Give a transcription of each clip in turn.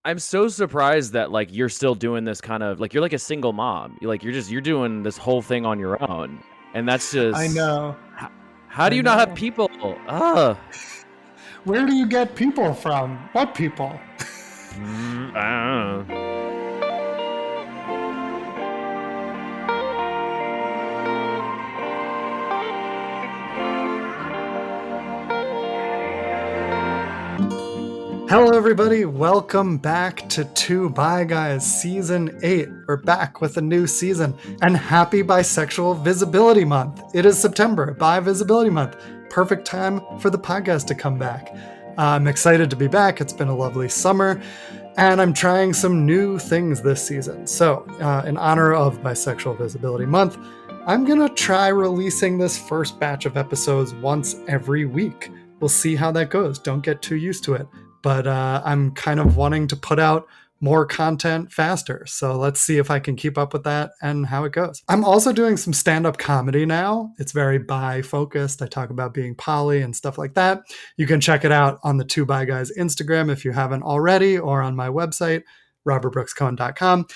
I'm so surprised that like you're still doing this kind of like you're like a single mom. You're doing this whole thing on your own, and that's I just know. how do you not have people? Where do you get people from? What people? I don't know. Hello, everybody. Welcome back to Two Bi Guys Season 8. We're back with a new season. And happy Bisexual Visibility Month. It is September, Bi Visibility Month. Perfect time for the podcast to come back. I'm excited to be back. It's been a lovely summer. And I'm trying some new things this season. So, in honor of Bisexual Visibility Month, I'm going to try releasing this first batch of episodes once every week. We'll see how that goes. Don't get too used to it. But I'm kind of wanting to put out more content faster. So let's see if I can keep up with that and how it goes. I'm also doing some stand-up comedy now. It's very bi-focused. I talk about being poly and stuff like that. You can check it out on the Two Bi Guys Instagram if you haven't already, or on my website, robertbrookscohen.com.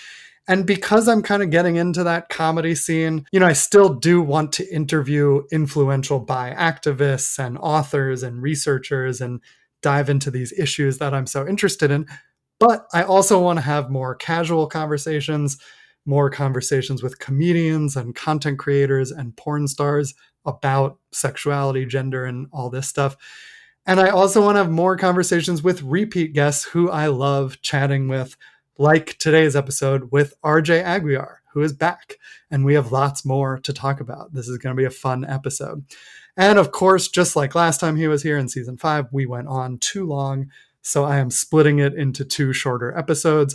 And because I'm kind of getting into that comedy scene, I still do want to interview influential bi activists and authors and researchers and dive into these issues that I'm so interested in. But I also want to have more casual conversations, more conversations with comedians and content creators and porn stars about sexuality, gender, and all this stuff. And I also want to have more conversations with repeat guests who I love chatting with, like today's episode with RJ Aguiar, who is back. And we have lots more to talk about. This is going to be a fun episode. And of course, just like last time he was here in season 5, we went on too long. So I am splitting it into 2 shorter episodes.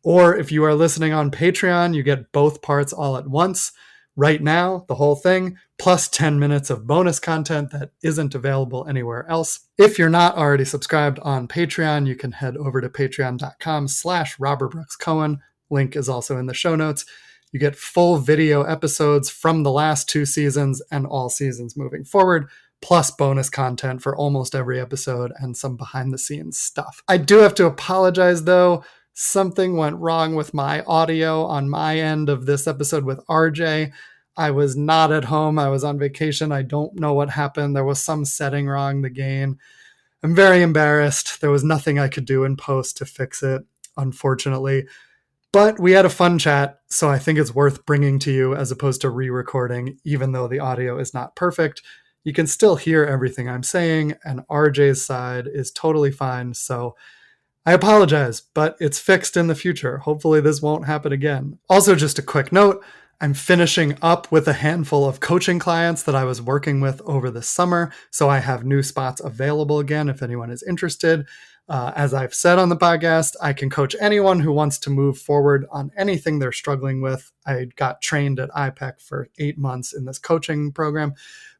Or if you are listening on Patreon, you get both parts all at once. Right now, the whole thing, plus 10 minutes of bonus content that isn't available anywhere else. If you're not already subscribed on Patreon, you can head over to patreon.com/RobertBrooksCohen. Link is also in the show notes. You get full video episodes from the last 2 seasons and all seasons moving forward, plus bonus content for almost every episode and some behind the scenes stuff. I do have to apologize though. Something went wrong with my audio on my end of this episode with RJ. I was not at home. I was on vacation. I don't know what happened. There was some setting wrong, the gain. I'm very embarrassed. There was nothing I could do in post to fix it, unfortunately. But we had a fun chat, so I think it's worth bringing to you as opposed to re-recording, even though the audio is not perfect. You can still hear everything I'm saying, and RJ's side is totally fine, so I apologize, but it's fixed in the future. Hopefully this won't happen again. Also, just a quick note, I'm finishing up with a handful of coaching clients that I was working with over the summer, so I have new spots available again if anyone is interested. As I've said on the podcast, I can coach anyone who wants to move forward on anything they're struggling with. I got trained at IPEC for 8 months in this coaching program,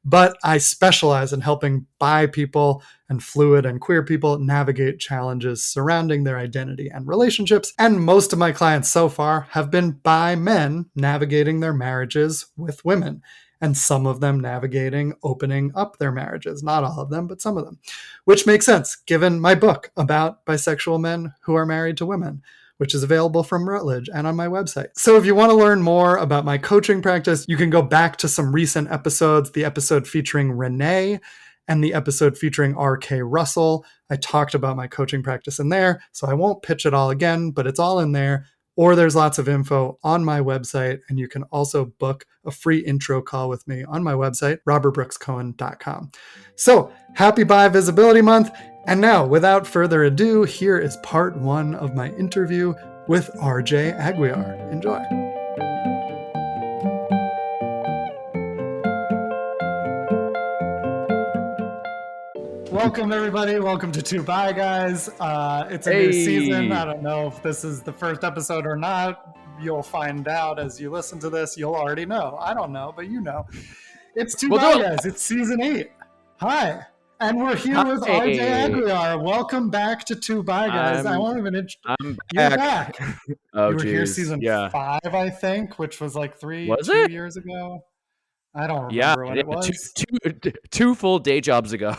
but I specialize in helping bi people and fluid and queer people navigate challenges surrounding their identity and relationships. And most of my clients so far have been bi men navigating their marriages with women, and some of them navigating opening up their marriages. Not all of them, but some of them, which makes sense given my book about bisexual men who are married to women, which is available from Routledge and on my website. So if you want to learn more about my coaching practice, you can go back to some recent episodes, the episode featuring Renee and the episode featuring R.K. Russell. I talked about my coaching practice in there, so I won't pitch it all again, but it's all in there. Or there's lots of info on my website, and you can also book a free intro call with me on my website, robertbrookscohen.com. So happy Bi Visibility Month. And now, without further ado, here is part 1 of my interview with RJ Aguiar. Enjoy. Welcome, everybody. Welcome to Two Bi Guys. It's a new season. I don't know if this is the first episode or not. You'll find out as you listen to this. You'll already know. I don't know, but you know. It's Two Bi Guys. It's season 8. Hi. And we're here with RJ Aguiar. Welcome back to Two Bi Guys. I won't even I'm back. You're back. Oh, you were here season 5, I think, which was like 2 years ago. I don't remember when it was. Two full day jobs ago.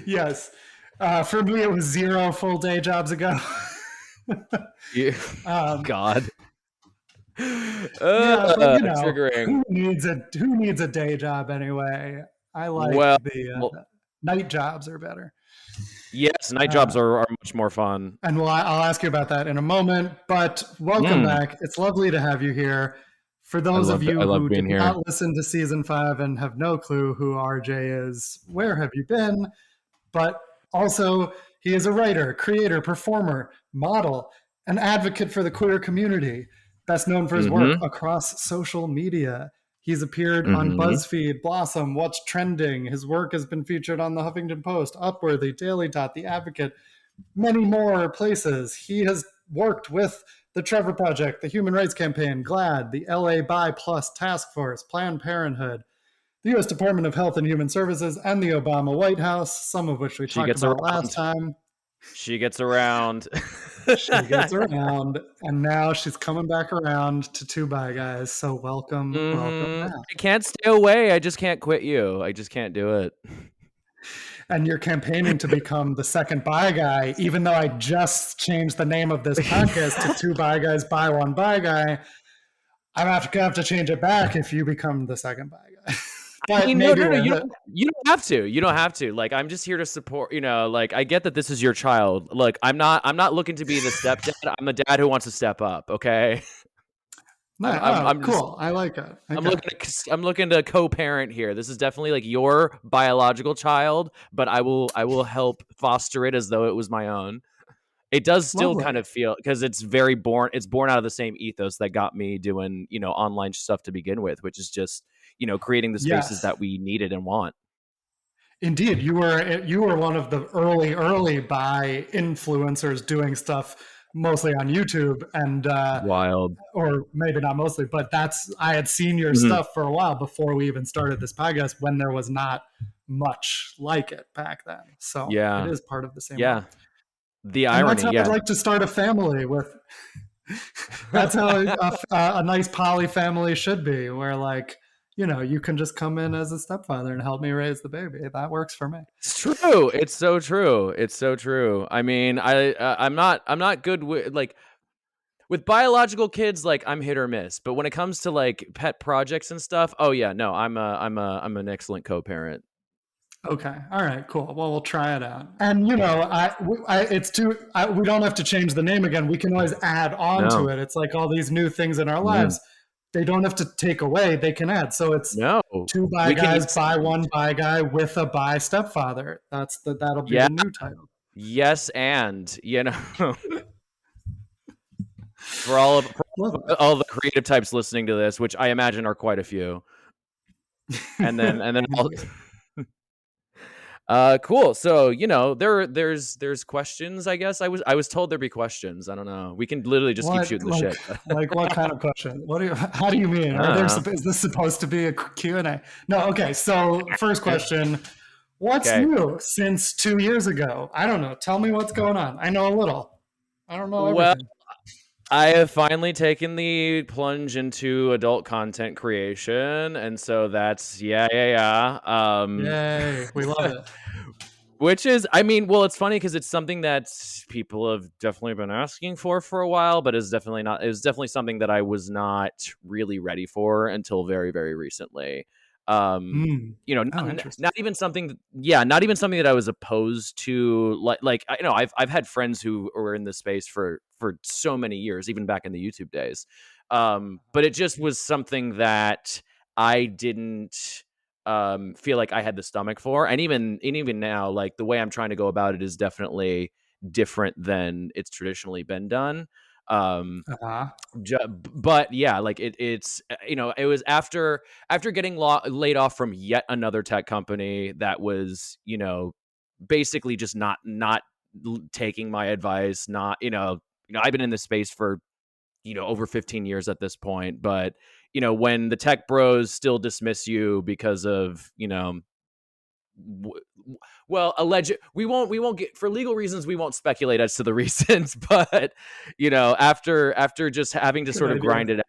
Yes. For me, it was 0 full day jobs ago. Yeah. um, God. yeah, but Triggering. who needs a day job anyway? I like Well, the well, night jobs are better. yes, night jobs Uh, are much more fun. and I'll ask you about that in a moment. But welcome Mm, back. It's lovely to have you here. For those of I you love who did being here. not listen to season 5 and have no clue who RJ is, where have you been? But also, he is a writer, creator, performer, model, an advocate for the queer community, best known for his work Mm-hmm. across social media. He's appeared on Mm-hmm. BuzzFeed, Blossom, What's Trending. His work has been featured on the Huffington Post, Upworthy, Daily Dot, The Advocate, many more places. He has worked with the Trevor Project, the Human Rights Campaign, GLAAD, the LA Bi Plus Task Force, Planned Parenthood, the U.S. Department of Health and Human Services, and the Obama White House, some of which we She talked gets about last around. time. She gets around. She gets around, and now she's coming back around to Two By Guys. So welcome back. I can't stay away. I just can't quit you. I just can't do it. And you're campaigning to become the second By Guy, even though I just changed the name of this podcast to Two By Guys, Buy One By Guy. I'm gonna have to change it back if you become the second By Guy. I But mean, no, maybe no, no. we're You don't have to. You don't have to. Like, I'm just here to support. Like, I get that this is your child. Like, I'm not looking to be the stepdad. I'm the dad who wants to step up. Okay. no. Oh, I'm just cool. I like it. I'm Okay. looking to co-parent here. This is definitely like your biological child, but I will help foster it as though it was my own. It does still kind Lovely. of feel because it's born out of the same ethos that got me doing, online stuff to begin with, which is just, creating the spaces Yes. that we needed and want. Indeed, you were one of the early by influencers doing stuff mostly on YouTube, and Wild. or maybe not mostly, but that's I had seen your Mhm. stuff for a while before we even started this podcast when there was not much like it back then. So it Yeah. is part of the same world, Yeah. The and that's irony, how I'd yeah. like to start a family with. That's how a nice poly family should be, where like you can just come in as a stepfather and help me raise the baby. That works for me. It's true. It's so true. It's so true. I mean, I'm not good with like with biological kids, like I'm hit or miss. But when it comes to like pet projects and stuff, oh yeah, no, I'm an excellent co-parent. Okay. All right. Cool. Well, we'll try it out. And it's too. We don't have to change the name again. We can always add on to No, it. It's like all these new things in our mm, lives. They don't have to take away. They can add. So it's no, two by we can. guys, Yes, by one by guy with a by stepfather. That'll be yeah, the new title. yes, and for Love all the creative types listening to this, which I imagine are quite a few, and then all. it. Cool. So there's questions. I guess I was told there'd be questions. I don't know. We can literally just keep What shooting the like shit. like what kind of question? How do you mean? I don't know. Is this supposed to be a Q&A? No, okay. So first Yeah. question, what's Okay. new since 2 years ago? I don't know. Tell me what's going on. I know a little. I don't know Well, everything. I have finally taken the plunge into adult content creation, and so that's yeah. Yay. We love it. Which is, I mean, well, it's funny because it's something that people have definitely been asking for a while, but is definitely not. It was definitely something that I was not really ready for until very, very recently. Um, Hmm. Oh, interesting. not even something. Yeah, not even something that I was opposed to. Like I've had friends who were in this space for so many years, even back in the YouTube days. But it just was something that I didn't feel like I had the stomach for. And even now, like the way I'm trying to go about it is definitely different than it's traditionally been done. Um, Uh-huh. but yeah, like it was after getting laid off from yet another tech company that was basically just not taking my advice, not I've been in this space for over 15 years at this point, but when the tech bros still dismiss you because of w- well, alleged, we won't get, for legal reasons, we won't speculate as to the reasons, but after just having to Good sort of idea. grind it out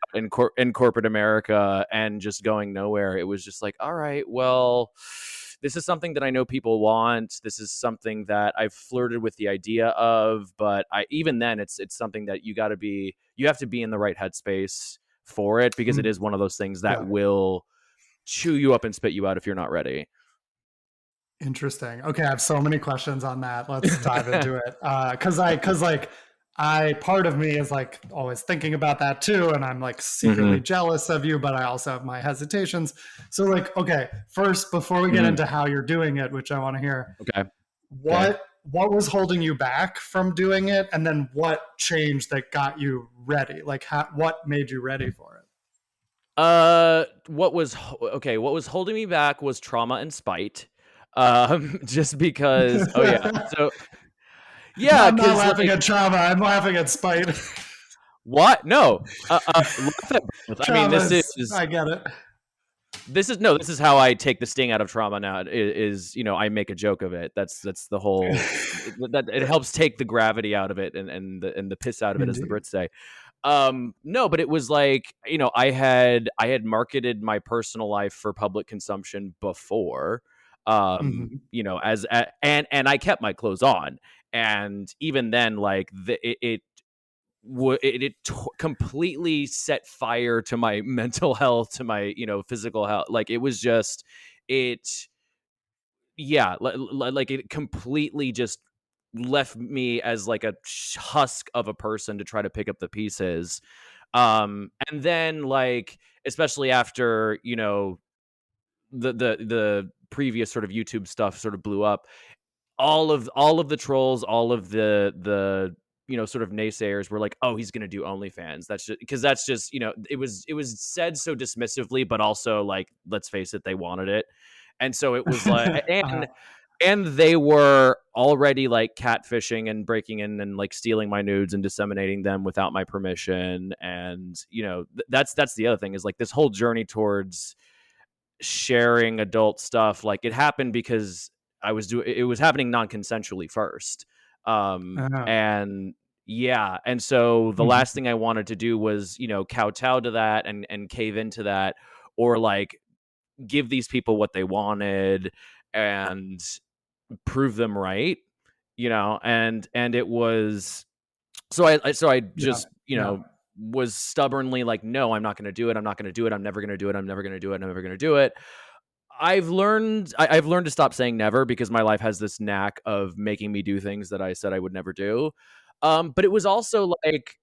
in corporate America and just going nowhere, it was just like, all right, well, this is something that I know people want. This is something that I've flirted with the idea of, but I even then it's something that you have to be in the right headspace for it, because it Mm, is one of those things that yeah. will chew you up and spit you out if you're not ready. Interesting. Okay, I have so many questions on that. Let's dive into it. Cause like I part of me is like always thinking about that too, and I'm like secretly Hmm. jealous of you, but I also have my hesitations. So like, okay, first before we get Hmm. into how you're doing it, which I want to hear, Okay. Okay. what was holding you back from doing it, and then what changed that got you ready? Like, what made you ready for it? What was holding me back was trauma and spite. Just because. Oh yeah. So No, yeah, I'm not because laughing like at trauma. I'm laughing at spite. what? No. Laugh at both. I mean, Trauma is, I get it. this is how I take the sting out of trauma now. Is I make a joke of it. That's the whole that it helps take the gravity out of it, and the piss out of it, as the Indeed. Brits say. No, but it was like, I had marketed my personal life for public consumption before, Hmm. and I kept my clothes on, and even then, like, completely set fire to my mental health, to my physical health. Like, it was just it yeah, like, it completely just left me as like a husk of a person to try to pick up the pieces. And then, like, especially after the previous sort of YouTube stuff sort of blew up, all of the trolls, all of the sort of naysayers were like, "Oh, he's going to do OnlyFans." That's just because that's just it was said so dismissively, but also, like, let's face it, they wanted it, and so it was like, uh, and they were already, like, catfishing and breaking in and, like, stealing my nudes and disseminating them without my permission. And that's the other thing, is like this whole journey towards sharing adult stuff, like, it happened because it was happening non-consensually first. uh, And yeah, and so the last mhm. thing I wanted to do was kowtow to that and cave into that, or like give these people what they wanted and prove them right, and it was so I Yeah, just yeah. was stubbornly like, no, I'm not going to do it, I'm not going to do it, I'm never going to do it, I'm never going to do it, I'm never going to do it. I've learned to stop saying never, because my life has this knack of making me do things that I said I would never do. But it was also like,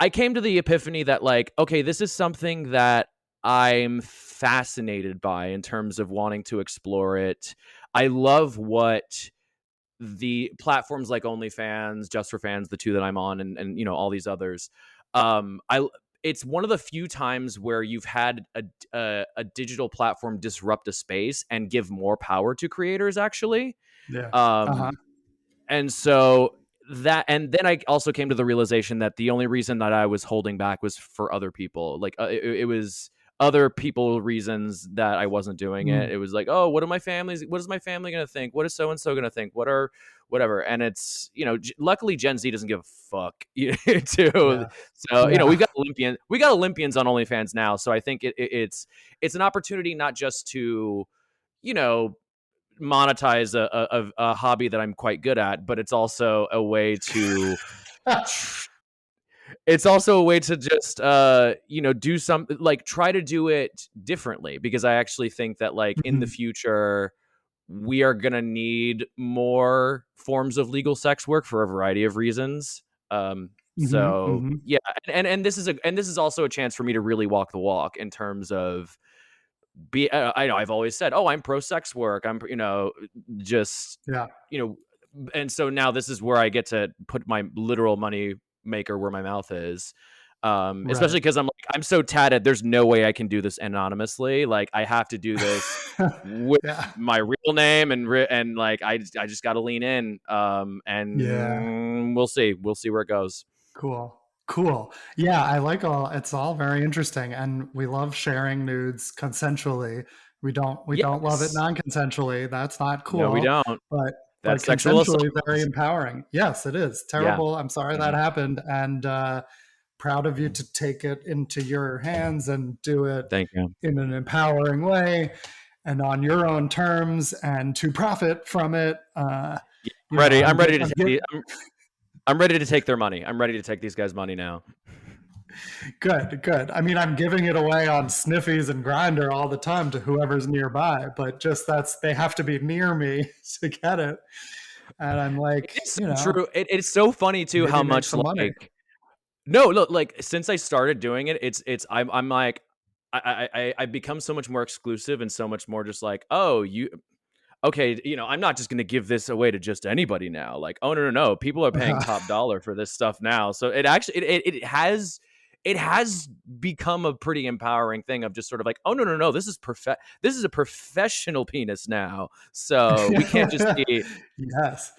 I came to the epiphany that, like, okay, this is something that I'm fascinated by in terms of wanting to explore it. I love what the platforms like OnlyFans, Just for Fans, the two that I'm on, and all these others. I It's one of the few times where you've had a digital platform disrupt a space and give more power to creators, actually. Yeah. Uh-huh. Um, and so and then I also came to the realization that the only reason that I was holding back was for other people. Like, it was other people reasons that I wasn't doing it. Mm. It was like, oh, what is my family going to think? What is so and so going to think? What are whatever. And it's, luckily Gen Z doesn't give a fuck, too. Yeah. So, Yeah. we got Olympians on OnlyFans now. So I think it's an opportunity not just to, you know, monetize a hobby that I'm quite good at, but it's also a way to just do some, like, try to do it differently, because I actually think that, like, in the Mhm. future we are going to need more forms of legal sex work for a variety of reasons. Mhm. So Mhm. yeah, and this is also a chance for me to really walk the walk in terms of I know I've always said, "Oh, I'm pro sex work. I'm, just, Yeah. you know," and so now this is where I get to put my literal money maker where my mouth is. Right. Especially because I'm so tatted. There's no way I can do this anonymously. Like, I have to do this with Yeah. my real name, and like, I just got to lean in. Yeah. And we'll see where it goes. Cool. Cool. Yeah, I like all it's all very interesting, and we love sharing nudes consensually. We don't love it Yes. non-consensually. That's not No, we cool, don't. but That's sexual consensually very assault. empowering. Yes, it is. Yeah. Terrible. I'm sorry that Mhm. happened, and proud of you to take it into your hands and do it Thank you. in an empowering way. and on your own terms and to profit from it. Yeah, You know, I'm ready to I'm take I'm ready to take their money. I'm ready to take these guys' money now. good, good. I mean, I'm giving it away on Sniffies and Grinder all the time to whoever's nearby, but just they have to be near me to get it. And I'm like, It is so true. It's so funny too maybe how make much some money. like no, look, like since I started doing it, I'm like I've become so much more exclusive and so much more just like, oh, you okay, I'm not just going to give this away to just anybody now. Like, oh no, people are paying top dollar for this stuff now. So it actually it has become a pretty empowering thing of just sort of like, oh no, this is a professional penis now. So we can't just be Yes.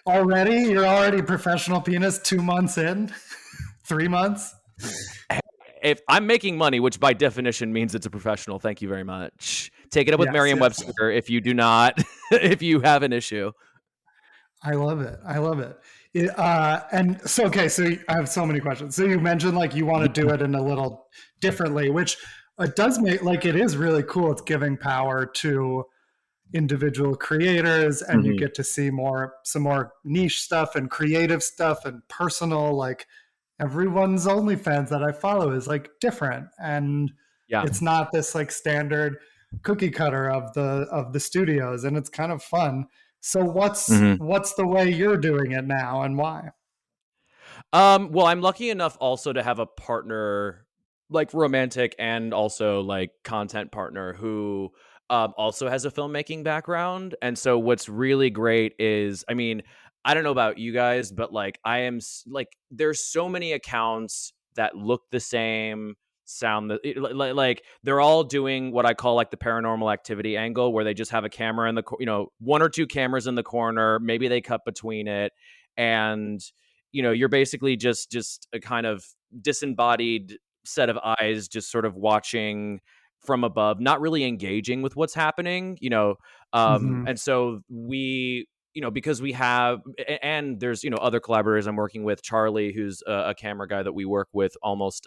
Already? You're already professional penis 2 months in? 3 months? if I'm making money, which by definition means it's a professional. Thank you very much. Take it up with Yes, yes. Merriam-Webster if you do not, if you have an issue. I love it. I love it. And so, okay, so I have so many questions. So you mentioned like you want to do it in a little differently, which it does make like it is really cool. It's giving power to individual creators, and you Mhm. get to see some more niche stuff and creative stuff and personal. Like everyone's OnlyFans that I follow is like different, and Yeah. it's not this like standard cookie cutter of the studios, and it's kind of fun. So Mhm. what's the way you're doing it now, and why? Well, I'm lucky enough also to have a partner, like romantic and also like content partner who also has a filmmaking background. And so what's really great is, I mean, I don't know about you guys, but like like there's so many accounts that look the same, sound like they're all doing what I call like the paranormal activity angle, where they just have a camera in the one or two cameras in the corner, maybe they cut between it, and you're basically just a kind of disembodied set of eyes just sort of watching from above, not really engaging with what's happening, Mm-hmm. and so we because we have and there's other collaborators I'm working with, Charlie, who's a camera guy that we work with almost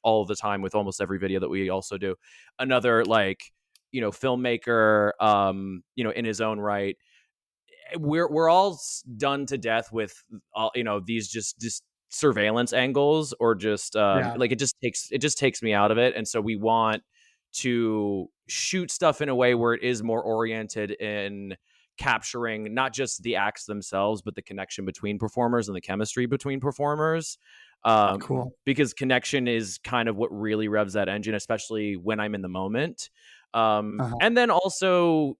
all the time with almost every video that we also do, another like filmmaker in his own right. We're all done to death with all these just surveillance angles, or just Yeah. like it just takes me out of it. And so we want to shoot stuff in a way where it is more oriented in capturing not just the acts themselves, but the connection between performers and the chemistry between performers, Cool. because connection is kind of what really revs that engine, especially when I'm in the moment. Uh-huh. And then also,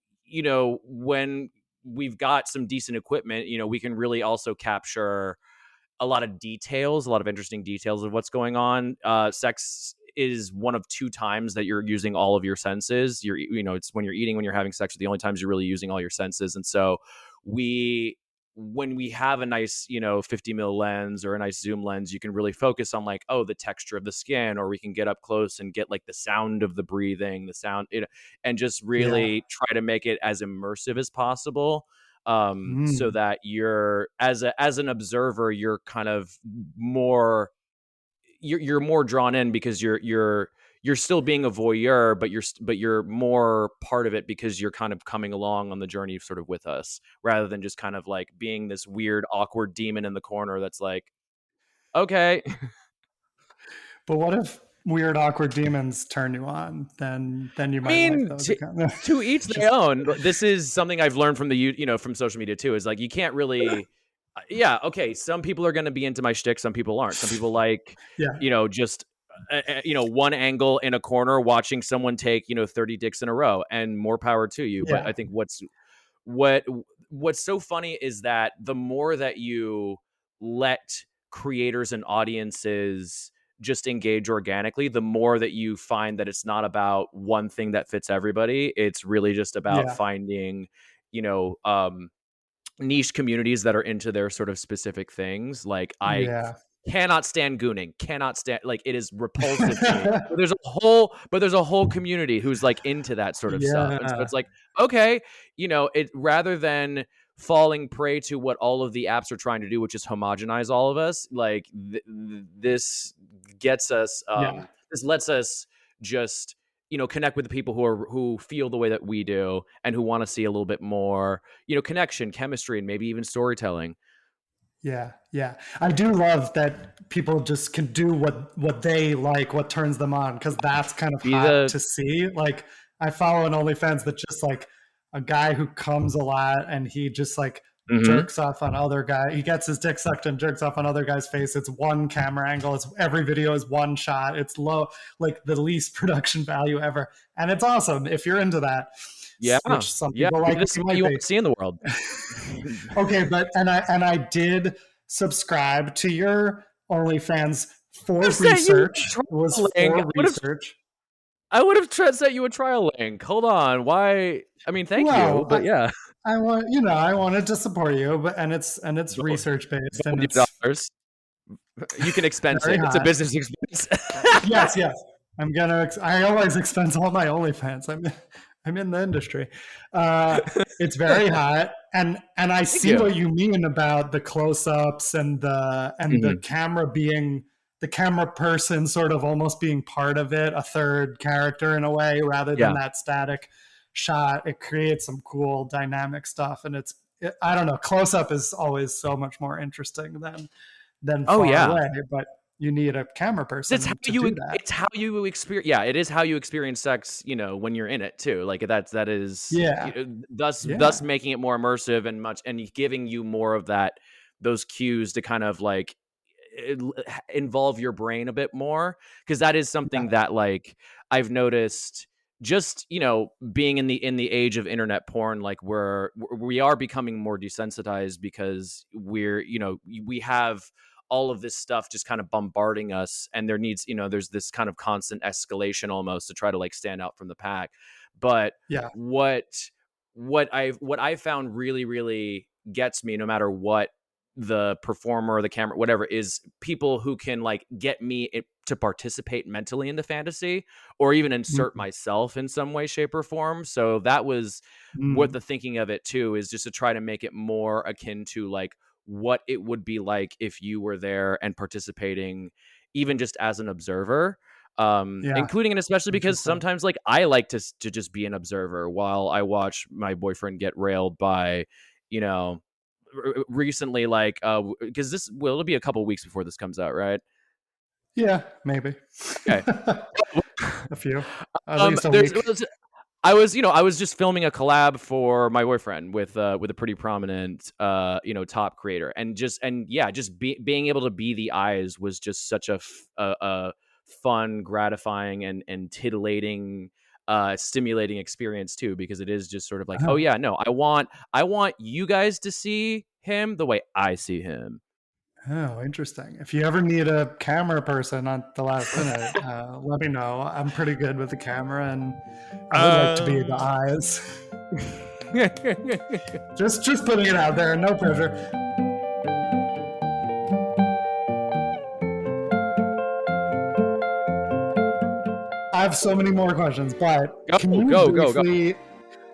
when we've got some decent equipment, we can really also capture a lot of details, a lot of interesting details of what's going on. Sex is one of two times that you're using all of your senses. It's when you're eating, when you're having sex, are the only times you're really using all your senses. And so we, when we have a nice, 50 mil lens or a nice zoom lens, you can really focus on like, oh, the texture of the skin, or we can get up close and get like the sound of the breathing, the sound, and just Yeah. really try to make it as immersive as possible, so Mm. that you're as an observer, you're kind of more you're more drawn in, because you're still being a voyeur, but you're more part of it because you're kind of coming along on the journey sort of with us, rather than just kind of like being this weird awkward demon in the corner that's like, okay. But what if weird awkward demons turn you on? Then you I might like mean, those accounts. to each their Just own. This is something I've learned from from social media too. Is like you can't really, yeah, okay. Some people are going to be into my shtick. Some people aren't. Some people like, yeah. just one angle in a corner watching someone take 30 dicks in a row, and more power to you. But Yeah. I think what what's so funny is that the more that you let creators and audiences just engage organically, the more that you find that it's not about one thing that fits everybody. It's really just about Yeah. finding, you know, um, niche communities that are into their sort of specific things. Like I Yeah. cannot stand gooning, cannot stand, like it is repulsive to me. But there's a whole community who's like into that sort of stuff. And so Yeah. it's like, okay, it rather than falling prey to what all of the apps are trying to do, which is homogenize all of us, like this gets us Yeah. this lets us just connect with the people who feel the way that we do and who want to see a little bit more, connection, chemistry, and maybe even storytelling. Yeah, yeah. I do love that people just can do what they like, what turns them on, because that's kind of Be hot the to see. Like I follow an OnlyFans that just like a guy who comes a lot and he just like Mhm. jerks off on other guy. He gets his dick sucked and jerks off on other guy's face. It's one camera angle. It's every video is one shot. It's low, like the least production value ever, and it's awesome if you're into that. Yeah, Which some yeah. people Maybe like this is me what might you be. want to see in the world. Okay, but and I did subscribe to your OnlyFans for I've sent you research. a It was trial link. for research. I would have sent you a trial link. Hold on. Why? I mean, thank you, Well, but yeah, I want I wanted to support you, but and it's vote, research based vote and with your it's dollars. You can expense very it. It's a hot. business expense. Yes, yes. I always expense all my OnlyFans. I'm in the industry. It's very hot, and I Thank see you. what you mean about the close-ups and the Mhm. camera being the camera person sort of almost being part of it, a third character in a way, rather than Yeah. that static shot. It creates some cool dynamic stuff, and I don't know. Close-up is always so much more interesting than Oh far yeah. away, but you need a camera It's how person to do you that. it's how you experience. Yeah, it is how you experience sex, when you're in it too. Like that is, Yeah, thus yeah, making it more immersive and giving you more of those cues to kind of like involve your brain a bit more, because that is yeah. something that like I've noticed just being in the age of internet porn. Like we are becoming more desensitized because we have all of this stuff just kind of bombarding us, and there's this kind of constant escalation almost to try to like stand out from the pack. But Yeah. what what I found really really gets me, no matter what the performer or the camera, whatever, is people who can like get me to participate mentally in the fantasy, or even insert Mhm. myself in some way, shape, or form. So that was what Mm. the thinking of it too is, just to try to make it more akin to like what it would be like if you were there and participating, even just as an observer. Yeah. Including and especially because Interesting. sometimes like I like to just be an observer while I watch my boyfriend get railed by, you know, recently, like because it'll be a couple weeks before this comes out, right? Yeah, maybe. Okay. A few. At least a There's week. I was just filming a collab for my boyfriend with a pretty prominent top creator, and being able to be the eyes was just such a fun, gratifying, and titillating, stimulating experience too, because it is just sort of like, oh Oh, yeah, no, I want you guys to see him the way I see him. oh, interesting. If you ever need a camera person at the last minute, let me know. I'm pretty good with the camera, and I would like to be the Um, eyes. Just putting it out there. No pressure. I have so many more questions, but can go you go go go. briefly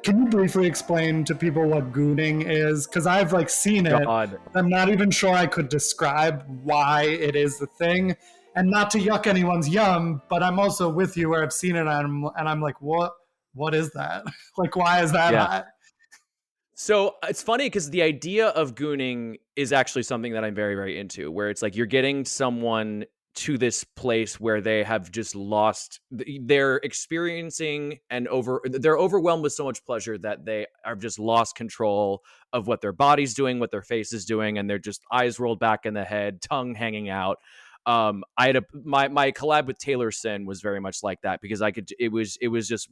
Can you briefly explain to people what gooning is? Because I've like seen it, God. but I'm not even sure I could describe why it is the thing. And not to yuck anyone's yum, but I'm also with you where I've seen it and I'm like, what? What is that? Like, why is that Yeah. hot? So it's funny because the idea of gooning is actually something that I'm very, very into, where it's like you're getting someone to this place where they have just lost, they're experiencing they're overwhelmed with so much pleasure that they have just lost control of what their body's doing, what their face is doing, and they're just eyes rolled back in the head, tongue hanging out. I had my collab with Taylor Sin was very much like that, because it was just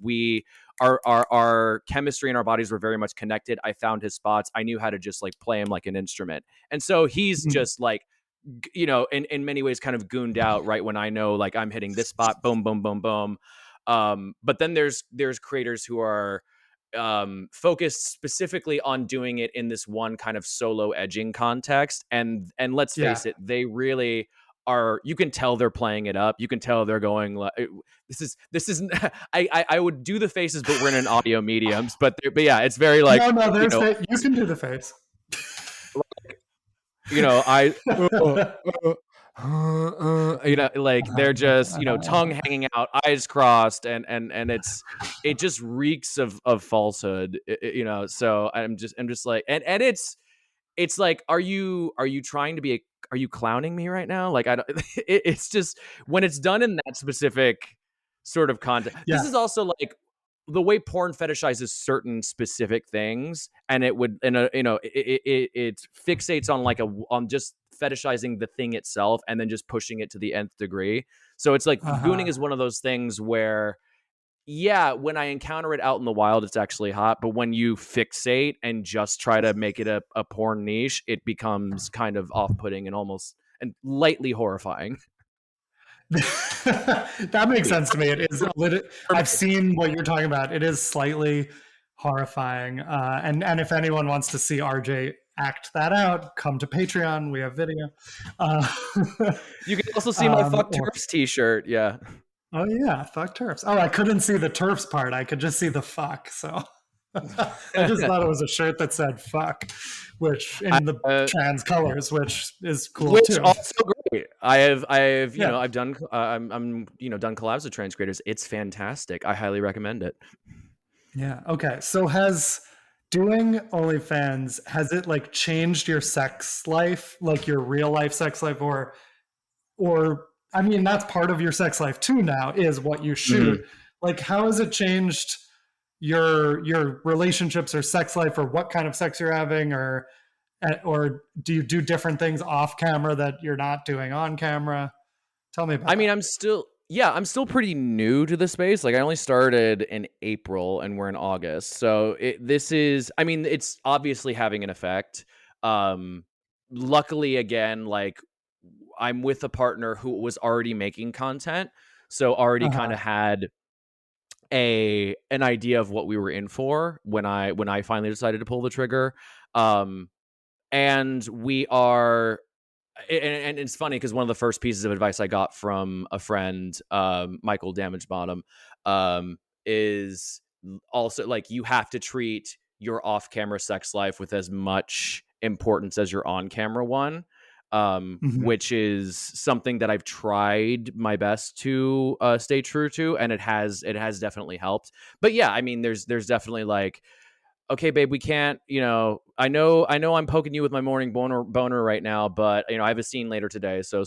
our chemistry and our bodies were very much connected. I found his spots. I knew how to just like play him like an instrument. And so he's Mm, just like, in many ways kind of gooned out right when I know like I'm hitting this spot, boom, boom, boom, boom. But then there's creators who are focused specifically on doing it in this one kind of solo edging context. And let's yeah. face it, they really are. You can tell they're playing it up. You can tell they're going like, this is I would do the faces, but we're in an audio mediums. But yeah, it's very like, No, no, you there's know, that. You can do the face. I like they're just, tongue hanging out, eyes crossed, and it just reeks of falsehood, so I'm just like, and it's like, are you trying to be are you clowning me right now? Like, I don't, it's just when it's done in that specific sort of content. This Yeah. is also like the way porn fetishizes certain specific things, and it would, and it fixates on like on just fetishizing the thing itself, and then just pushing it to the nth degree. So it's like gooning Uh-huh. is one of those things where, yeah, when I encounter it out in the wild, it's actually hot. But when you fixate and just try to make it a porn niche, it becomes kind of off putting and almost and lightly horrifying. That makes sense to me. It is a little. For me. I've seen what you're talking about. It is slightly horrifying. And if anyone wants to see RJ act that out, come to Patreon. We have video. Uh, You can also see my fuck or turfs t-shirt. Yeah. oh yeah, fuck turfs. Oh, I couldn't see the turfs part. I could just see the fuck. So I just thought it was a shirt that said fuck, which I, in the uh, trans colors, which is cool which too. also great. I've Yeah. I've done I'm done collabs with trans creators. It's fantastic. I highly recommend it. Yeah. Okay. So has doing OnlyFans, has it like changed your sex life, like your real life sex life, or I mean that's part of your sex life too now is what you shoot. Mhm. Like how has it changed your relationships or sex life or what kind of sex you're having or do you do different things off camera that you're not doing on camera? Tell me I about mean, that. I'm still pretty new to the space. Like, I only started in April and we're in August. So this is, I mean, it's obviously having an effect. Um, Luckily, again, like I'm with a partner who was already making content. So already kind Uh-huh. of had an idea of what we were in for when I finally decided to pull the trigger. Um, and we are and it's funny because one of the first pieces of advice I got from a friend, Michael Damage Bottom, um, is also like you have to treat your off-camera sex life with as much importance as your on-camera one, Mhm. which is something that I've tried my best to stay true to, and it has definitely helped. But yeah, I mean, there's definitely like, okay, babe, we can't, I know I'm poking you with my morning boner right now, but I have a scene later today. So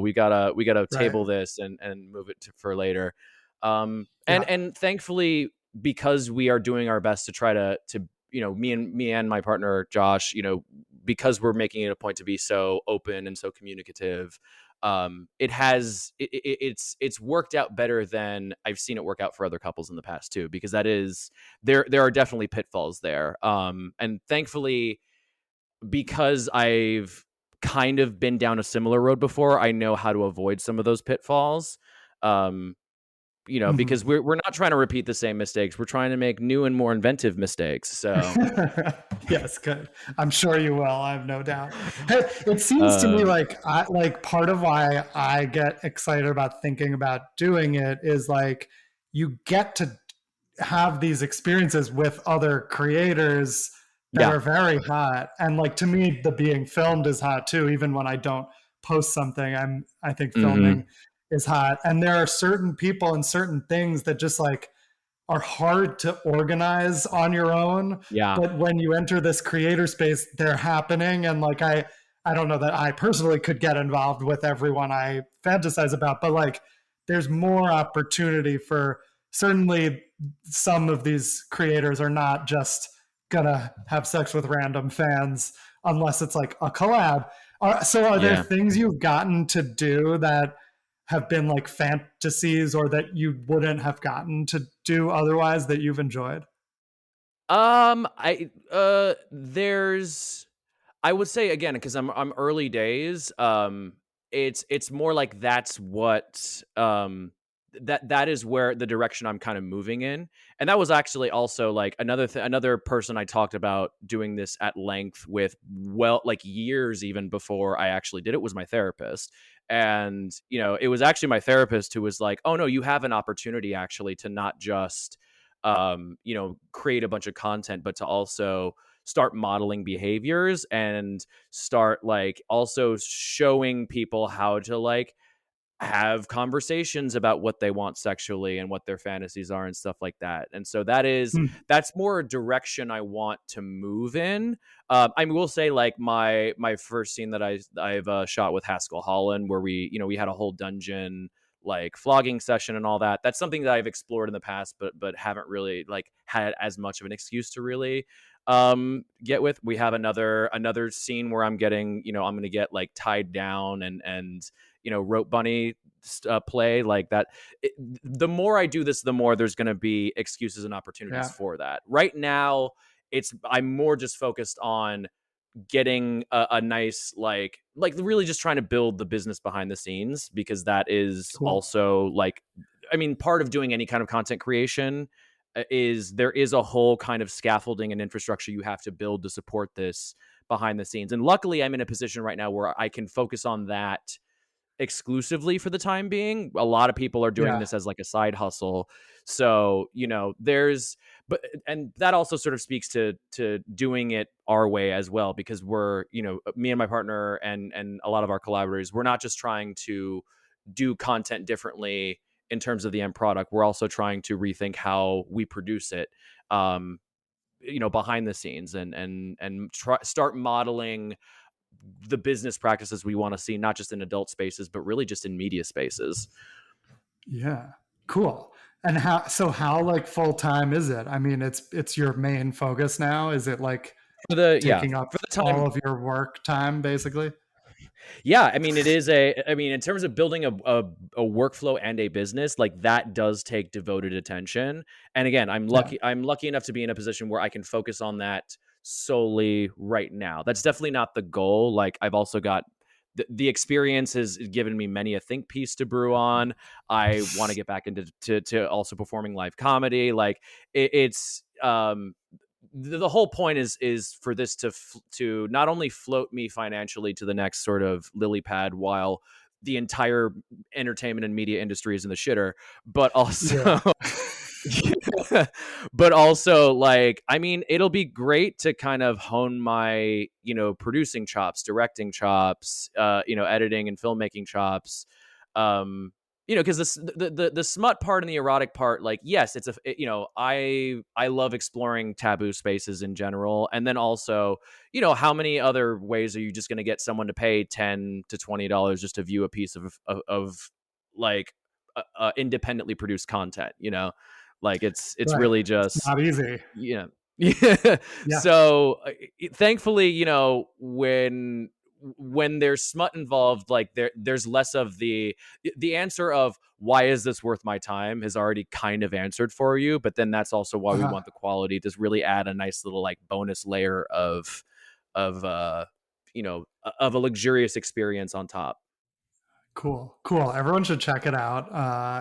we gotta Right. table this and move it for later. And Yeah. and thankfully, because we are doing our best to try to, me and my partner, Josh, because we're making it a point to be so open and so communicative, it's worked out better than I've seen it work out for other couples in the past too, because that is, there are definitely pitfalls there. And thankfully, because I've kind of been down a similar road before, I know how to avoid some of those pitfalls. Um, because Mhm. we're not trying to repeat the same mistakes. We're trying to make new and more inventive mistakes. So, Yes, good. I'm sure you will. I have no doubt. Hey, it seems to me um, like part of why I get excited about thinking about doing it is like you get to have these experiences with other creators that yeah, are very hot. And like to me, the being filmed is hot too. Even when I don't post something, I think hmm, filming is hot. And there are certain people and certain things that just like are hard to organize on your own, yeah, but when you enter this creator space they're happening. And like I don't know that I personally could get involved with everyone I fantasize about, but like there's more opportunity for, certainly some of these creators are not just gonna have sex with random fans unless it's like a collab. So are there yeah. things you've gotten to do that have been like fantasies or that you wouldn't have gotten to do otherwise that you've enjoyed? There's, I would say again, because I'm early days. It's more like that's what, that is where the direction I'm kind of moving in, and that was actually also like another person I talked about doing this at length with, well, like years even before I actually did it, was my therapist. And it was actually my therapist who was like, "Oh no, you have an opportunity actually to not just create a bunch of content, but to also start modeling behaviors and start like also showing people how to like have conversations about what they want sexually and what their fantasies are and stuff like that. And so Hmm. that's more a direction I want to move in. I will say like my first scene that I've shot with Haskell Holland, where we had a whole dungeon like flogging session and all that. That's something that I've explored in the past, but haven't really like had as much of an excuse to really get with. We have another scene where I'm going to get like tied down and rope bunny play like that. The more I do this, the more there's going to be excuses and opportunities Yeah. for that. Right now, I'm more just focused on getting a nice like really just trying to build the business behind the scenes, because that is Cool. also like, I mean, part of doing any kind of content creation is there is a whole kind of scaffolding and infrastructure you have to build to support this behind the scenes. And luckily I'm in a position right now where I can focus on that exclusively for the time being. A lot of people are doing Yeah. this as like a side hustle. So, there's but and that also sort of speaks to doing it our way as well, because we're, me and my partner and a lot of our collaborators, we're not just trying to do content differently in terms of the end product. We're also trying to rethink how we produce it. Behind the scenes, and start modeling the business practices we want to see, not just in adult spaces, but really just in media spaces. Yeah. Cool. And how like full time is it? I mean, it's your main focus now. Is it like taking up For the all time, of your work time basically? yeah, I mean, in terms of building a workflow and a business, like that does take devoted attention. And again, Yeah. I'm lucky enough to be in a position where I can focus on that solely right now. That's definitely not the goal. Like I've also got the experience has given me many a think piece to brew on. I want to get back into to also performing live comedy. Like it's the whole point is for this to not only float me financially to the next sort of lily pad while the entire entertainment and media industry is in the shitter, but also Yeah. but also like, I mean, it'll be great to kind of hone my, producing chops, directing chops, editing and filmmaking chops. Um, because the smut part and the erotic part, like, yes, I love exploring taboo spaces in general, and then also, how many other ways are you just going to get someone to pay $10 to $20 just to view a piece of like independently produced content? Like it's Right. really It's just, not easy. yeah. Yeah. Yeah. So thankfully, when there's smut involved, like there's less of the answer of why is this worth my time is already kind of answered for you. But then that's also why we Uh-huh. want the quality to really add a nice little like bonus layer of of a luxurious experience on top. Cool. Cool. Everyone should check it out.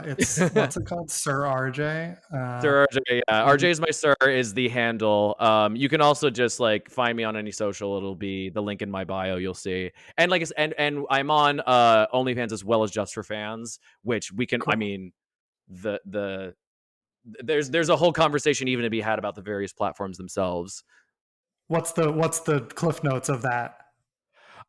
It's what's it called? Sir RJ. Sir RJ, yeah. RJ is my sir is the handle. You can also just like find me on any social. It'll be the link in my bio. You'll see. And like, and I'm on OnlyFans as well as Just for Fans, which we can. I Cool. mean, the there's a whole conversation even to be had about the various platforms themselves. What's the cliff notes of that?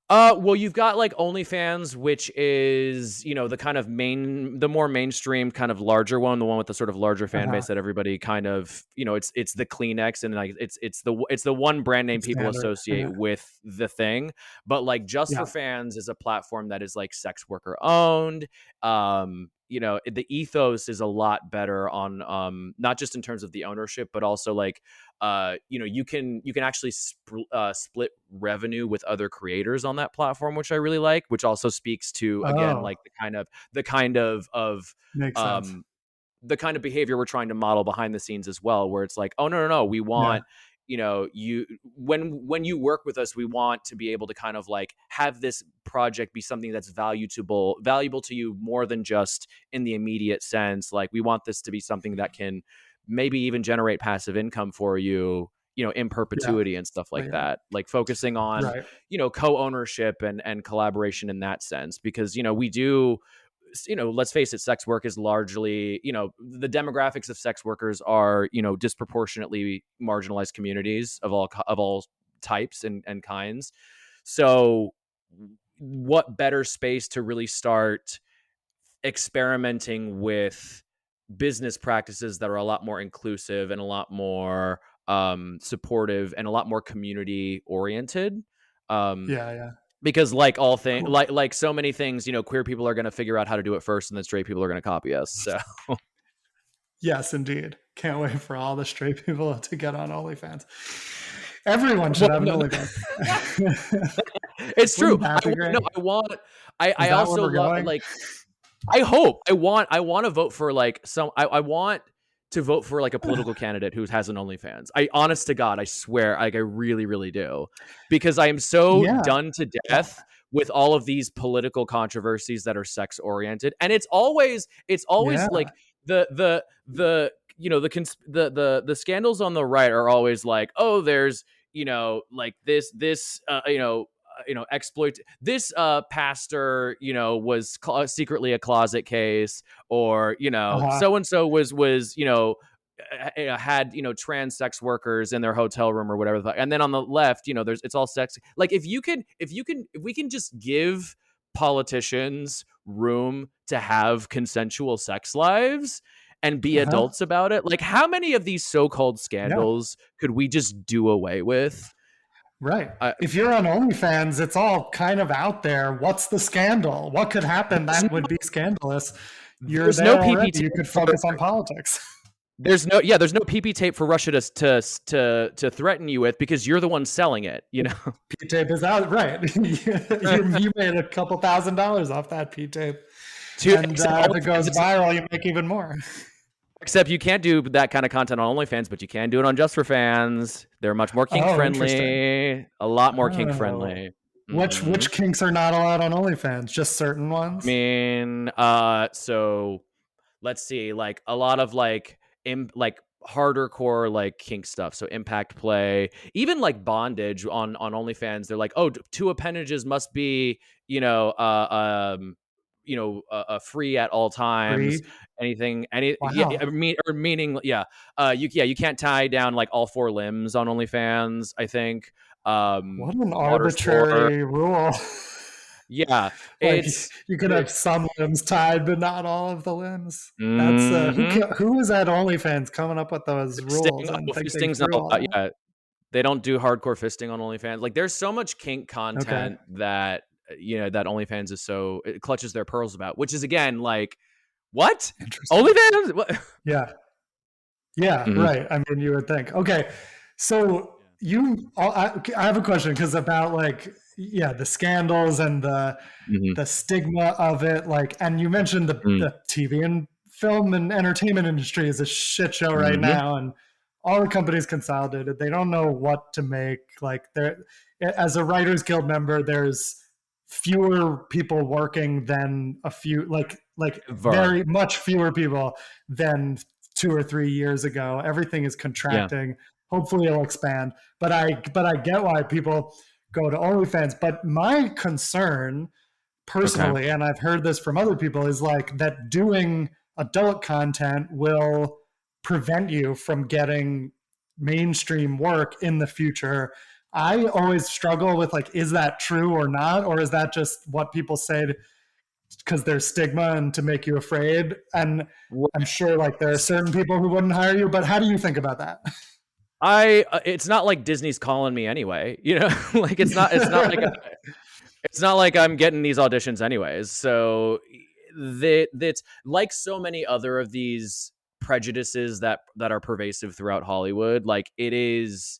Well, you've got like OnlyFans, which is, the kind of the more mainstream, kind of larger one, the one with the sort of larger fan Uh-huh. base that everybody kind of, it's the Kleenex, and like it's the one brand name people Standard. associate Yeah. with the thing. But like Just for Yeah. Fans is a platform that is like sex worker owned. The ethos is a lot better on not just in terms of the ownership, but also like you can actually split revenue with other creators on that platform, which I really like, which also speaks to, again, Oh, like the kind of makes sense. um the kind of behavior we're trying to model behind the scenes as well, where it's like, oh, no, no, no, we Yeah. want, you when you work with us, we want to be able to kind of like have this project be something that's valuable to you more than just in the immediate sense. Like we want this to be something that can maybe even generate passive income for you, in Yeah. perpetuity and stuff like Later. that, like focusing on, Right. co-ownership and collaboration in that sense, because we do, let's face it, sex work is largely, the demographics of sex workers are, disproportionately marginalized communities of all types and kinds. So what better space to really start experimenting with business practices that are a lot more inclusive and a lot more supportive and a lot more community oriented. Um, Yeah, yeah. because like all things, Cool. like so many things, queer people are going to figure out how to do it first, and then straight people are going to copy us. So Yes, indeed. Can't wait for all the straight people to get on OnlyFans. Everyone should well, have an no, OnlyFans. it's true. Wouldn't that be great? I want. I Is that where also we're love, going? like, I want to vote for like I want to vote for like a political candidate who has an OnlyFans. Honest to God, I swear, like I really, really do, because I am so Yeah, done to death with all of these political controversies that are sex oriented, and it's always yeah, like the the scandals on the right are always like, oh, there's, like this exploit this pastor, was secretly a closet case, or uh-huh, so and so was had trans sex workers in their hotel room or whatever. And then on the left, there's it's all sex. Like if we can just give politicians room to have consensual sex lives and be uh-huh. adults about it, like how many of these so-called Yeah, scandals could we just do away with? right. uh, If you're on OnlyFans, it's all kind of out there. What's the scandal? What could happen there's that no, would be scandalous? You're there's no there pp already. tape You could for focus on politics. there's no PP tape for Russia to threaten you with, because you're the one selling it, P tape is out, right? You made a couple $1,000s off that P tape, to and except if it goes viral, you make even more. except you can't do that kind of content on OnlyFans, but you can do it on Just for Fans. They're much more kink Oh, interesting. friendly, a lot more kink Oh, friendly. which kinks are not allowed on OnlyFans? Just certain I ones. mean, so let's see, like a lot of like harder core like kink stuff. So impact play, even like bondage on OnlyFans. They're like, oh, two appendages must be, free at all times. Free. Anything, any, yeah, Wow. meaning, yeah, you can't tie down like all four limbs on OnlyFans, I think. What an Water sport, arbitrary rule. yeah, Like it's you could have some limbs tied, but not all of the limbs. That's mm-hmm. who was at OnlyFans coming up with those rules Fisting, and oh, thinking fisting's not through all allowed. that. Yeah, they don't do hardcore fisting on OnlyFans. Like there's so much kink Okay, content that that OnlyFans is so it clutches their pearls about, which is again like what interesting. OnlyFans? What? Yeah, yeah, Mhm. right. I mean, you would think. Okay, so I have a question because about like yeah, the scandals and Mhm. the stigma of it. Like, and you mentioned Mhm. the TV and film and entertainment industry is a shit show right Mhm. now, and all the companies consolidated. They don't know what to make. Like, there, as a Writers Guild member, there's fewer people working than a few like Var. very much fewer people than 2 or 3 years ago. Everything is Yeah. contracting. Hopefully it'll expand. But I get why people go to OnlyFans. But my concern Okay. personally, and I've heard this from other people, is like that doing adult content will prevent you from getting mainstream work in the future. I always struggle with like, is that true or not? Or is that just what people say because there's stigma and to make you afraid? And I'm Right. sure like there are certain people who wouldn't hire you, but how do you think about that? It's not like Disney's calling me anyway, like it's not like I'm getting these auditions anyways. So that's like so many other of these prejudices that are pervasive throughout Hollywood. Like it is,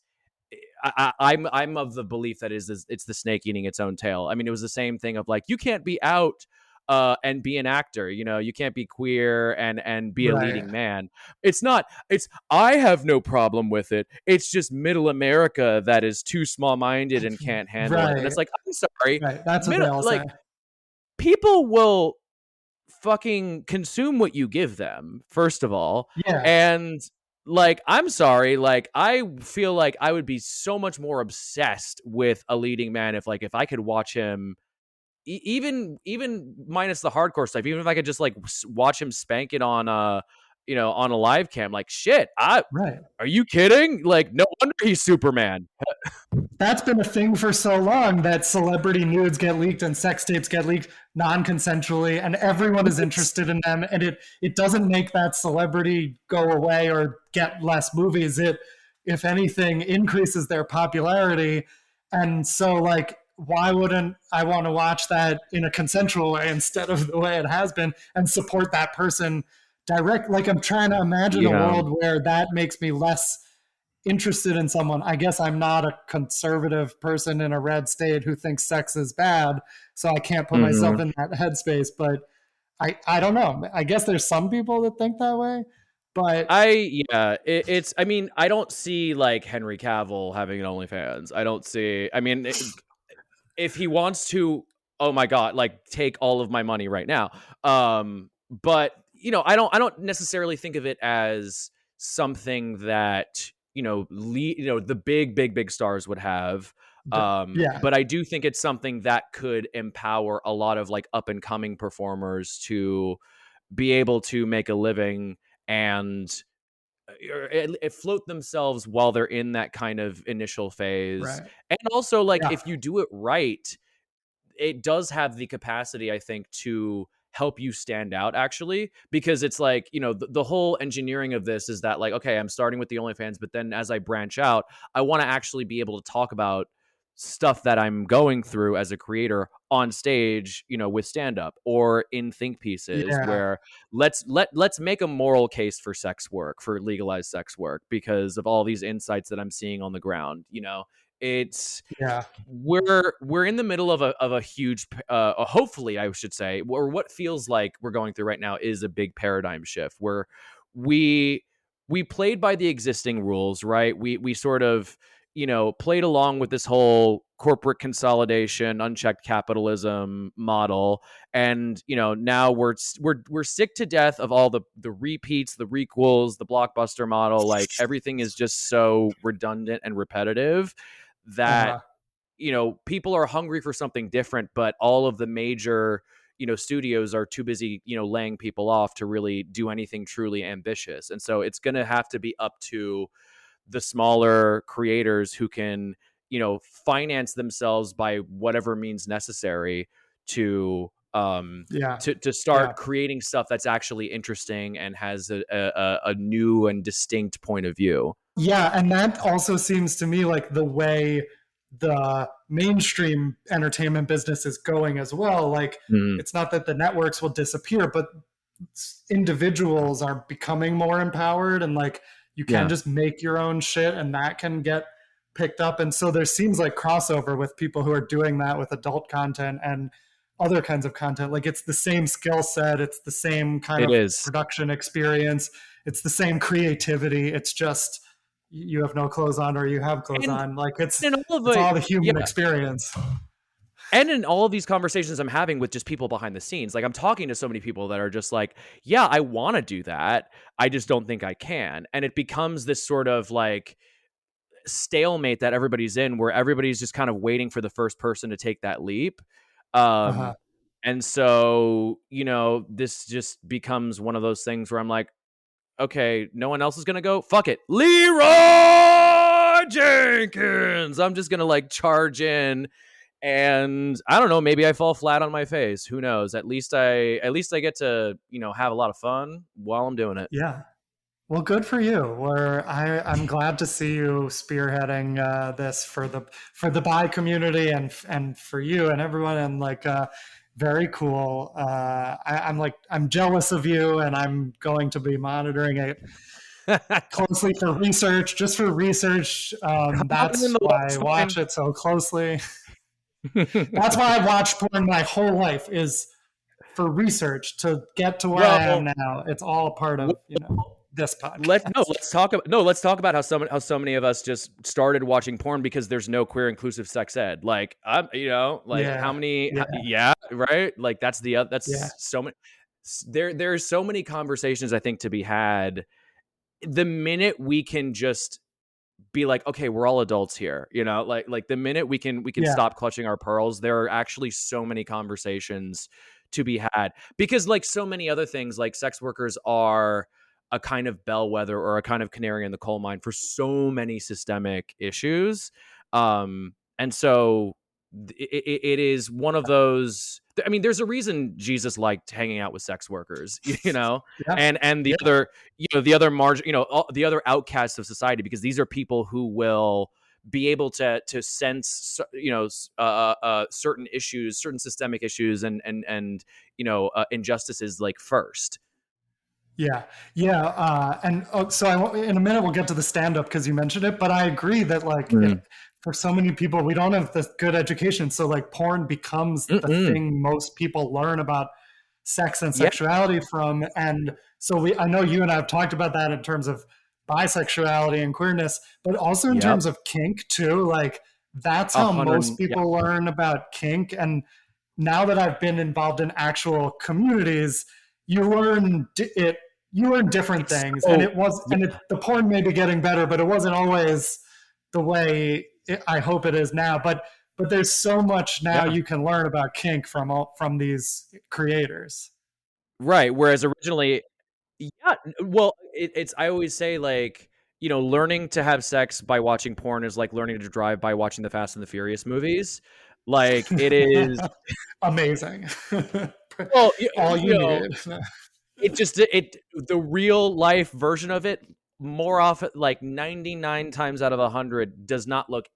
I'm of the belief that it's the snake eating its own tail. I mean, it was the same thing of like you can't be out and be an actor. You can't be queer and be a Right. leading man. It's not. It's I have no problem with it. It's just middle America that is too small minded and can't handle it. And Right. it's like I'm sorry, Right. That's what they all say. like people will fucking consume what you give them, first of all. Yeah. And like, I'm sorry, like I feel like I would be so much more obsessed with a leading man if I could watch him even minus the hardcore stuff, even if I could just like watch him spank it on on a live cam, like shit, I Right. are you kidding? Like no wonder he's Superman. That's been a thing for so long that celebrity nudes get leaked and sex tapes get leaked non-consensually, and everyone is interested in them, and it doesn't make that celebrity go away or get less movies. It, if anything, increases their popularity. And so like, why wouldn't I want to watch that in a consensual way instead of the way it has been, and support that person direct? Like, I'm trying to imagine a Yeah. world where that makes me less interested in someone. I guess I'm not a conservative person in a red state who thinks sex is bad, so I can't put myself Mhm. in that headspace. But I don't know. I guess there's some people that think that way, but It's. I mean, I don't see like Henry Cavill having an OnlyFans. I don't see. I mean, if he wants to, oh my god, like take all of my money right now. But I don't necessarily think of it as something that the big stars would have. yeah, But I do think it's something that could empower a lot of like up and coming performers to be able to make a living and float themselves while they're in that kind of initial phase. right, And also, like, yeah, if you do it right, it does have the capacity, I think, to help you stand out actually, because it's like, the whole engineering of this is that like, okay, I'm starting with the OnlyFans, but then as I branch out, I want to actually be able to talk about stuff that I'm going through as a creator on stage, with stand up or in think pieces yeah, where let's make a moral case for sex work, for legalized sex work, because of all these insights that I'm seeing on the ground. It's yeah, we're in the middle of a huge hopefully I should say, or what feels like we're going through right now is a big paradigm shift where we we played by the existing rules, right? We sort of played along with this whole corporate consolidation, unchecked capitalism model, and now we're sick to death of all the repeats, the requels, the blockbuster model. Like everything is just so redundant and repetitive that uh-huh, people are hungry for something different, but all of the major, studios are too busy, laying people off to really do anything truly ambitious. And so it's going to have to be up to the smaller creators who can, finance themselves by whatever means necessary to yeah, to yeah. start creating stuff that's actually interesting and has a new and distinct point of view. Yeah, and that also seems to me like the way the mainstream entertainment business is going as well. Like, Mm, it's not that the networks will disappear, but individuals are becoming more empowered, and like, you can yeah, just make your own shit and that can get picked up. And so there seems like crossover with people who are doing that with adult content and other kinds of content. Like, it's the same skill set, it's the same kind it of is. production experience, it's the same creativity. It's just you have no clothes on or you have clothes And on. Like, in all of it's it, all the human yeah. experience. And in all of these conversations I'm having with just people behind the scenes, like I'm talking to so many people that are just like, yeah, I want to do that. I just don't think I can. And it becomes this sort of like stalemate that everybody's in where everybody's just kind of waiting for the first person to take that leap. Uh-huh. Um, and so, this just becomes one of those things where I'm like, okay, no one else is gonna go. Fuck it, Leroy Jenkins. I'm just gonna like charge in, and I don't know. Maybe I fall flat on my face. Who knows? At least I get to have a lot of fun while I'm doing it. Yeah. Well, good for you. I'm glad to see you spearheading this for the bi community and for you and everyone. And like, very cool. I'm jealous of you, and I'm going to be monitoring it closely for research, just for research. I'm in That's the why I lowest watch fine. it so closely. That's why I watch porn my whole life, is for research to get to where I am Well, now. It's all a part well, of, this let no. podcast. Let's talk about how so many of us just started watching porn because there's no queer inclusive sex ed. Like I'm, like how Yeah, many? yeah, Yeah, right. Like yeah, that's so many. There's so many conversations I think to be had. The minute we can just be like, okay, we're all adults here, like the minute we can Yeah. stop clutching our pearls, there are actually so many conversations to be had, because like so many other things, like sex workers are a kind of bellwether or a kind of canary in the coal mine for so many systemic issues. And so it is one of those. I mean, there's a reason Jesus liked hanging out with sex workers, Yeah. and the Yeah. other, the other margin, the other outcasts of society, because these are people who will be able to sense, certain issues, certain systemic issues, and injustices, like, first. Yeah, yeah, and so in a minute we'll get to the stand up because you mentioned it, but I agree that like Mm. for so many people we don't have the good education, so like porn becomes the Mm-mm. thing most people learn about sex and Yeah. sexuality from, and so I know you and I have talked about that in terms of bisexuality and queerness, but also in Yep. terms of kink too. Like that's A how hundred. most Yeah. people learn about kink, and now that I've been involved in actual communities, you learn it you learn different It's things, and so. it was Yeah. and the porn may be getting better, but it wasn't always the way I hope it is now. But there's so much now Yeah. you can learn about kink from these creators. Right. Whereas originally, yeah. Well, it's, I always say, like, learning to have sex by watching porn is like learning to drive by watching the Fast and the Furious movies. Like, it is. Amazing. Well, All you need. it just it the real life version of it, more often, like 99 times out of 100, does not look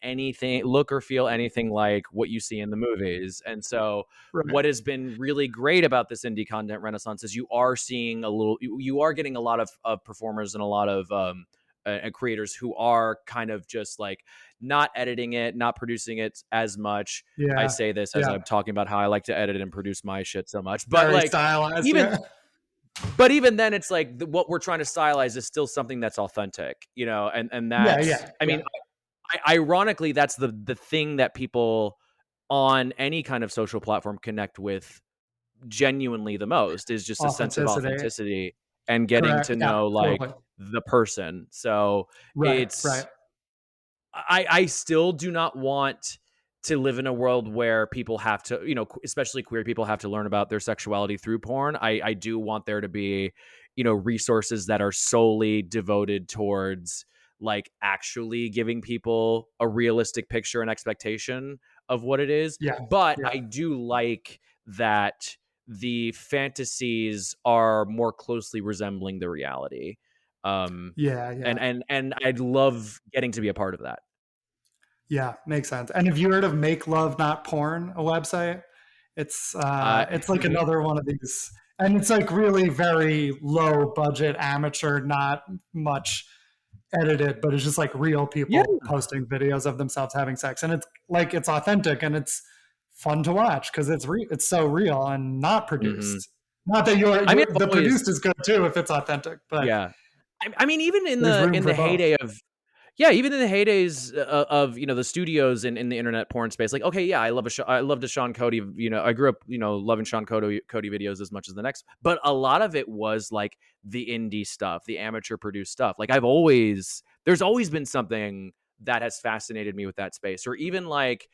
or feel anything like what you see in the movies. And so Right. what has been really great about this indie content renaissance is you are getting a lot of performers and a lot of creators who are kind of just like not editing it, not producing it as much. I Yeah. say this as Yeah. I'm talking about how I like to edit and produce my shit so much, but Very like, stylized. even Yeah. even then, it's like what we're trying to stylize is still something that's authentic, and Yeah. that's, Yeah. I Yeah. mean, ironically, that's the thing that people on any kind of social platform connect with genuinely the most, is just a sense of Authenticity. authenticity and getting Correct. to Yeah. know, like, Totally. the person. So Right. it's Right. I still do not want to live in a world where people have to, especially queer people, have to learn about their sexuality through porn. I do want there to be, resources that are solely devoted towards, like, actually giving people a realistic picture and expectation of what it is. Yeah. But Yeah. I do like that the fantasies are more closely resembling the reality. Um, Yeah. and Yeah. and and I'd love getting to be a part of that. Yeah, makes sense. And have you heard of Make Love Not Porn, a website? It's like another one of these, and it's like really very low budget, amateur, not much edited, but it's just like real Yeah. people posting videos of themselves having sex, and it's like it's authentic and it's fun to watch because it's so real and not Mhm. produced. Not that I mean, I've the always produced is good too if it's authentic, but yeah. I mean, even in there's the room for both. heyday of, yeah, even in the heydays of, the studios in the internet porn space, like, okay, yeah, I loved a Sean Cody, I grew up, loving Sean Cody videos as much as the next, but a lot of it was like the indie stuff, the amateur produced stuff. Like, there's always been something that has fascinated me with that space. Or even, like,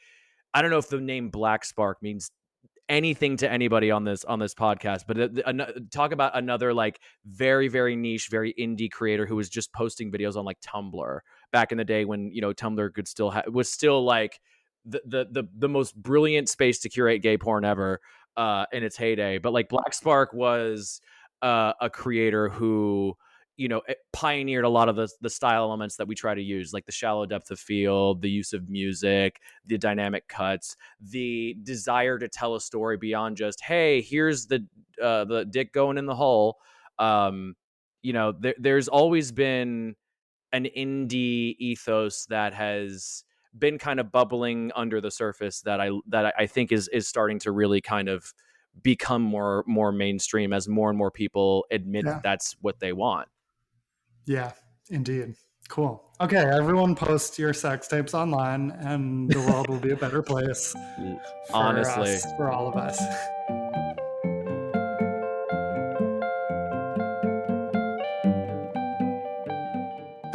I don't know if the name Black Spark means anything to anybody on this podcast, but talk about another, like, very very niche, very indie creator who was just posting videos on, like, Tumblr back in the day when, Tumblr could still was still like the most brilliant space to curate gay porn ever, in its heyday. But like, Black Spark was a creator who, pioneered a lot of the style elements that we try to use, like the shallow depth of field, the use of music, the dynamic cuts, the desire to tell a story beyond just, hey, here's the dick going in the hole. There's always been an indie ethos that has been kind of bubbling under the surface, that I think is starting to really kind of become more mainstream, as more and more people admit that Yeah. that's what they want. Yeah, indeed. Cool. Okay, everyone post your sex tapes online and the world will be a better place for us, Honestly. for all of us.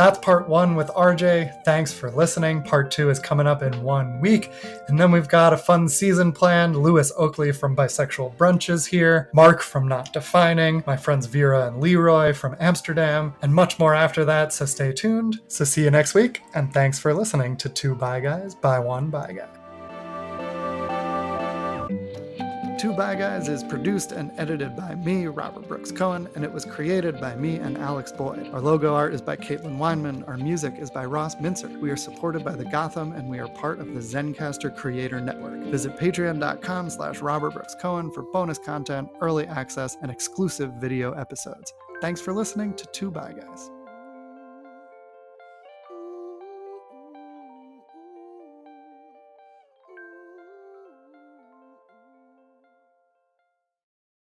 That's part 1 with RJ. Thanks for listening. Part 2 is coming up in 1 week. And then we've got a fun season planned. Lewis Oakley from Bisexual Brunches here, Mark from Not Defining, my friends Vera and Leroy from Amsterdam, and much more after that, so stay tuned. So see you next week, and thanks for listening to 2 Bye Guys, Bye One Bye Guy. 2 Bye Guys is produced and edited by me, Robert Brooks Cohen, and it was created by me and Alex Boyd. Our logo art is by Caitlin Weinman. Our music is by Ross Mincer. We are supported by the Gotham, and we are part of the Zencastr Creator Network. Visit patreon.com/Robert Brooks Cohen for bonus content, early access, and exclusive video episodes. Thanks for listening to 2 Bye Guys.